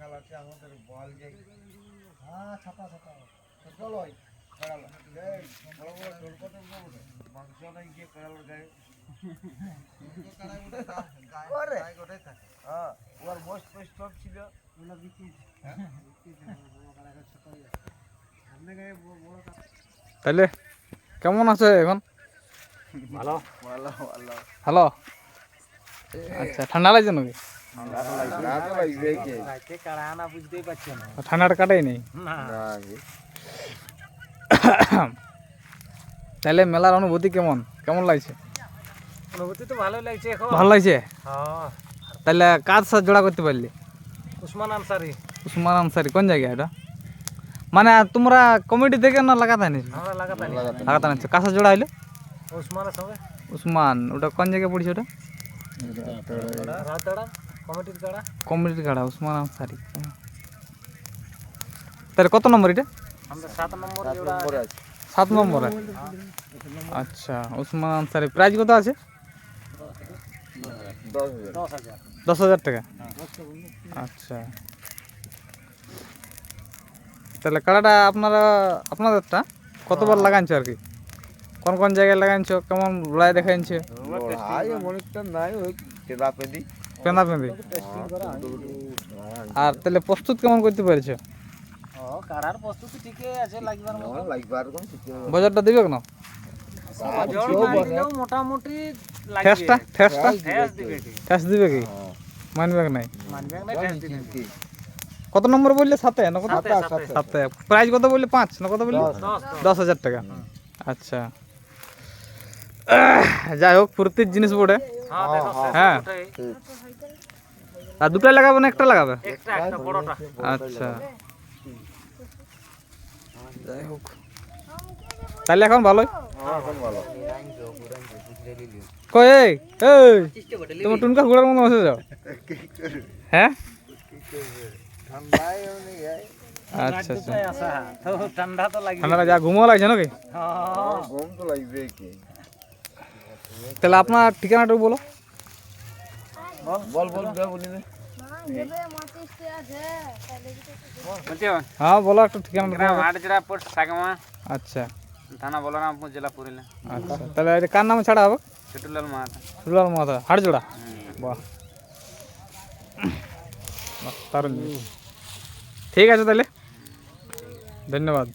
রাখাল আছে আমাদের বল যাই। হ্যাঁ ছাপা ছাপা চলো কাড়াল এই বড় বড় ঢোলপটে মাংস নাই গিয়ে কাড়ালের গায়ে গায়ে গোটাই থাকে। হ্যাঁ ওর মোস্ট পেস্ট ছিল ওগুলো বিক্রি তাহলে কেমন আছে এখন? ভালো ভালো ভালো হ্যালো। আচ্ছা ঠান্ডা লাগছে নাকি? ঠান্ডাটা কাটাই নেই। তাহলে মেলার অনুভূতি কেমন কেমন লাগছে? অনুভূতি তো ভালোই লাগছে এখন। ভালো লাগছে? হ্যাঁ। তাহলে কার সাথে জোড়া করতে পারলি? উসমান আনসারি। উসমান আনসারি কোন জায়গায় এটা? মানে তোমরা কমিটি থেকে না লাগাতে আনিস? আমরা লাগাতানি। লাগাতে আনিস। কার সাথে জোড়া হইলো? উসমানের সঙ্গে। উসমান ওটা কোন জায়গায় পড়ছে ওটা? রাতড়া কমিটির কাড়া। কমিটির কাড়া উসমান আনসারি। তাহলে কত নম্বর এটা? আমরা 7 নম্বর জোড়া আছে। 7 নম্বরে। আচ্ছা উসমান আনসারি প্রাইস কত আছে? 10,000। 10,000 টাকা। আচ্ছা তাহলে কাড়াটা আপনাদেরটা কতবার লাগাইছো আর কি? কোন কোন জায়গায় লাগাইছো? কেমন লড়াই দেখাইছো? পেঁদা পেঁদি। আর তাহলে প্রস্তুত কেমন করতে পেরেছো? কাড়ার প্রস্তুতি ঠিকই আছে লাগবার মতো। বাজারটা দিবে কেন? বাজার মোটামুটি লাগবে। ঠেসটা ঠেস দিবে কি? ঠেস দিবে কি? মানবে নাই? মানবে না ঠেস দিবে কি? কত নম্বর বললে? 7 না কত? সাতে। 7। প্রাইস কত বললে? 5 না কত বললে? 10,000 টাকা। আচ্ছা যাই হোক ফুর্তির জিনিস বটে। হ্যাঁ দেখো হ্যাঁ। ওটাই। আর দুটাই লাগাবে না একটা লাগাবে? একটা বড়টা। আচ্ছা যাই হোক তাহলে এখন ভালোই কই এই তোমার টুনকা ঘোড়ার মতো বসে যাও। হ্যাঁ আচ্ছা আচ্ছা দুটাই আসা তো ঠান্ডা তো লাগবে। ঠান্ডা যা ঘুমো লাগছে নাকি? হ্যাঁ। ঘুম তো লাগবে কি তাহলে আপনার ঠিকানাটা বলো। বল বল বলি না হ্যাঁ বলো একটু ঠিকানাটা। আটজরা পোস্ট সাগমা আচ্ছা থানা বলরামপুর জেলা পুরুলিয়া। আচ্ছা তাহলে এটা কার নামে ছাড়া হবে? ছোটলাল মাহাতো। সুলাল মাথা হাড়জোড়া। বাহ বাহ দারুণ। ঠিক আছে তাহলে ধন্যবাদ।